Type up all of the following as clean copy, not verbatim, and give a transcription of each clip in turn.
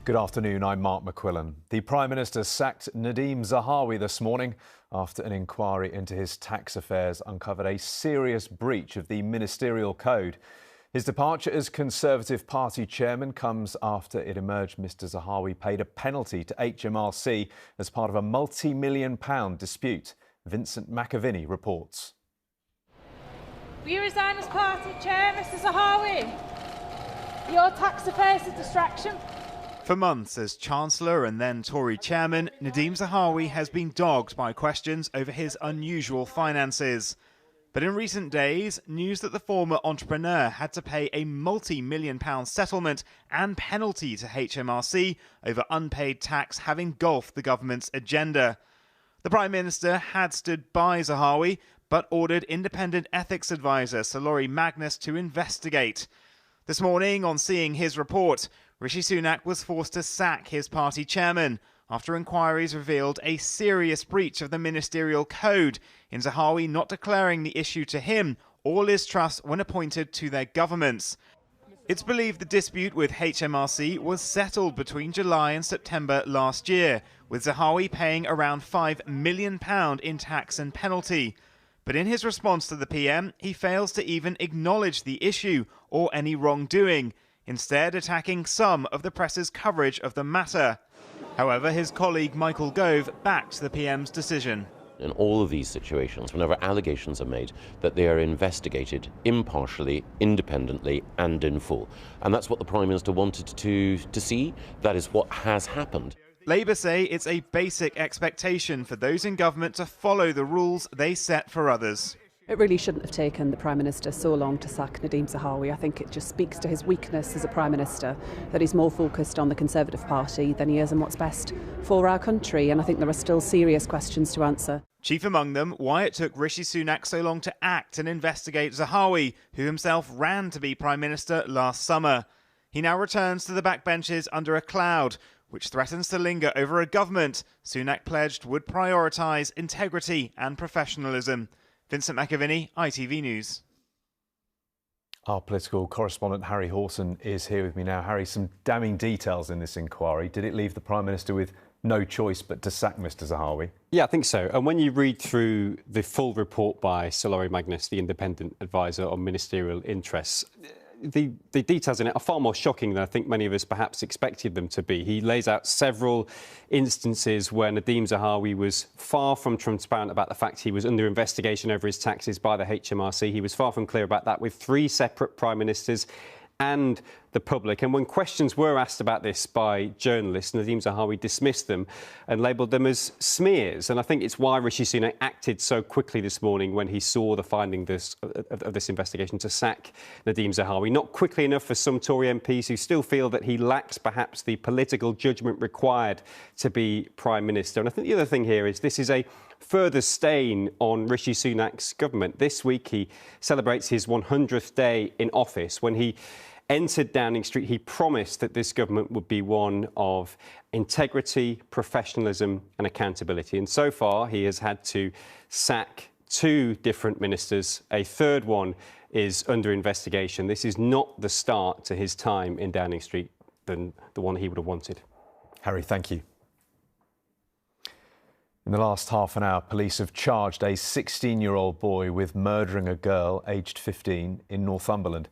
Good afternoon, I'm Mark Mcquillan. The Prime Minister sacked Nadeem Zahawi this morning after an inquiry into his tax affairs uncovered a serious breach of the ministerial code. His departure as Conservative Party chairman comes after it emerged Mr Zahawi paid a penalty to HMRC as part of a multi-million-pound dispute. Vincent Mcquillan reports. Will you resign as party chair, Mr Zahawi? Your tax affairs a distraction. For months as Chancellor and then Tory chairman, Nadeem Zahawi has been dogged by questions over his unusual finances. But in recent days, news that the former entrepreneur had to pay a multi-million-pound settlement and penalty to HMRC over unpaid tax have engulfed the government's agenda. The Prime Minister had stood by Zahawi, but ordered independent ethics advisor Sir Laurie Magnus to investigate. This morning, on seeing his report, Rishi Sunak was forced to sack his party chairman after inquiries revealed a serious breach of the ministerial code in Zahawi not declaring the issue to him or Liz Truss when appointed to their governments. It's believed the dispute with HMRC was settled between July and September last year, with Zahawi paying around £5 million in tax and penalty. But in his response to the PM, he fails to even acknowledge the issue or any wrongdoing, instead attacking some of the press's coverage of the matter. However, his colleague Michael Gove backed the PM's decision. In all of these situations, whenever allegations are made, that they are investigated impartially, independently and in full. And that's what the Prime Minister wanted to see. That is what has happened. Labour say it's a basic expectation for those in government to follow the rules they set for others. It really shouldn't have taken the Prime Minister so long to sack Nadeem Zahawi. I think it just speaks to his weakness as a Prime Minister, that he's more focused on the Conservative Party than he is on what's best for our country, and I think there are still serious questions to answer. Chief among them, why it took Rishi Sunak so long to act and investigate Zahawi, who himself ran to be Prime Minister last summer. He now returns to the backbenches under a cloud, which threatens to linger over a government Sunak pledged would prioritise integrity and professionalism. Vincent Mcquillan, ITV News. Our political correspondent Harry Hawson is here with me now. Harry, some damning details in this inquiry. Did it leave the Prime Minister with no choice but to sack Mr Zahawi? Yeah, I think so. And when you read through the full report by Sir Laurie Magnus, the independent advisor on ministerial interests, the details in it are far more shocking than I think many of us perhaps expected them to be. He lays out several instances where Nadeem Zahawi was far from transparent about the fact he was under investigation over his taxes by the HMRC. He was far from clear about that with three separate Prime Ministers and the public. And when questions were asked about this by journalists, Nadeem Zahawi dismissed them and labelled them as smears. And I think it's why Rishi Sunak acted so quickly this morning when he saw the finding of this investigation to sack Nadeem Zahawi. Not quickly enough for some Tory MPs who still feel that he lacks perhaps the political judgment required to be Prime Minister. And I think the other thing here is this is a further stain on Rishi Sunak's government. This week he celebrates his 100th day in office. When he entered Downing Street, he promised that this government would be one of integrity, professionalism and accountability. And so far, he has had to sack two different ministers. A third one is under investigation. This is not the start to his time in Downing Street than the one he would have wanted. Harry, thank you. In the last half an hour, police have charged a 16-year-old boy with murdering a girl aged 15 in Northumberland.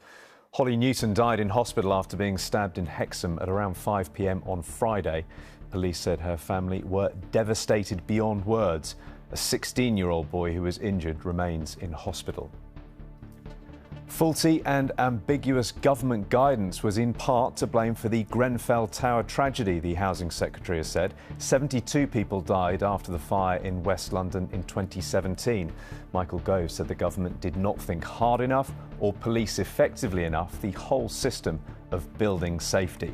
Holly Newton died in hospital after being stabbed in Hexham at around 5 p.m. on Friday. Police said her family were devastated beyond words. A 16-year-old boy who was injured remains in hospital. Faulty and ambiguous government guidance was in part to blame for the Grenfell Tower tragedy, the Housing Secretary has said. 72 people died after the fire in West London in 2017. Michael Gove said the government did not think hard enough or police effectively enough the whole system of building safety.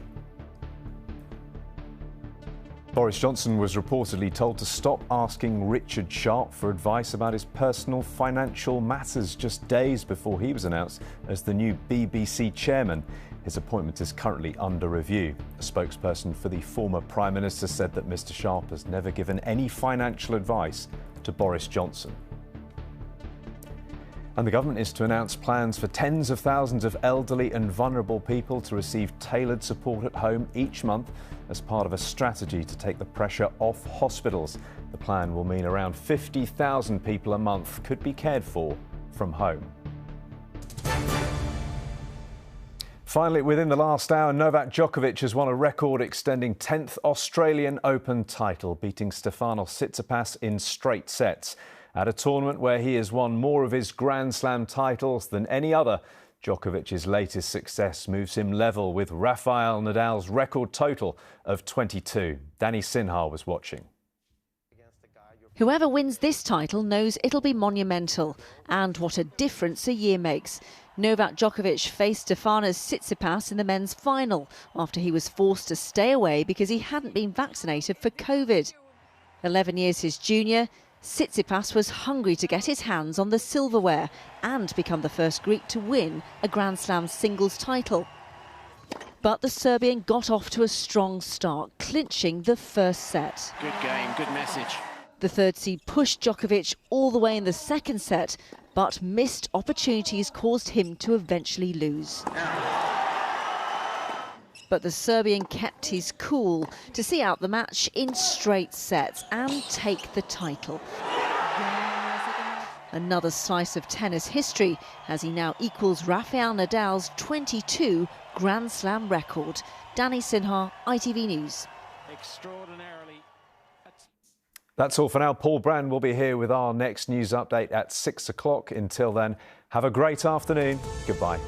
Boris Johnson was reportedly told to stop asking Richard Sharp for advice about his personal financial matters just days before he was announced as the new BBC chairman. His appointment is currently under review. A spokesperson for the former Prime Minister said that Mr Sharp has never given any financial advice to Boris Johnson. And the government is to announce plans for tens of thousands of elderly and vulnerable people to receive tailored support at home each month as part of a strategy to take the pressure off hospitals. The plan will mean around 50,000 people a month could be cared for from home. Finally, within the last hour, Novak Djokovic has won a record-extending 10th Australian Open title, beating Stefanos Tsitsipas in straight sets. At a tournament where he has won more of his Grand Slam titles than any other, Djokovic's latest success moves him level with Rafael Nadal's record total of 22. Danny Sinha was watching. Whoever wins this title knows it'll be monumental, and what a difference a year makes. Novak Djokovic faced Stefanos Tsitsipas in the men's final after he was forced to stay away because he hadn't been vaccinated for COVID. 11 years his junior, Tsitsipas was hungry to get his hands on the silverware and become the first Greek to win a Grand Slam singles title. But the Serbian got off to a strong start, clinching the first set. Good game, good message. The third seed pushed Djokovic all the way in the second set, but missed opportunities caused him to eventually lose. But the Serbian kept his cool to see out the match in straight sets and take the title. Another slice of tennis history as he now equals Rafael Nadal's 22 Grand Slam record. Danny Sinha, ITV News. Extraordinarily. That's all for now. Paul Brand will be here with our next news update at 6 o'clock. Until then, have a great afternoon. Goodbye.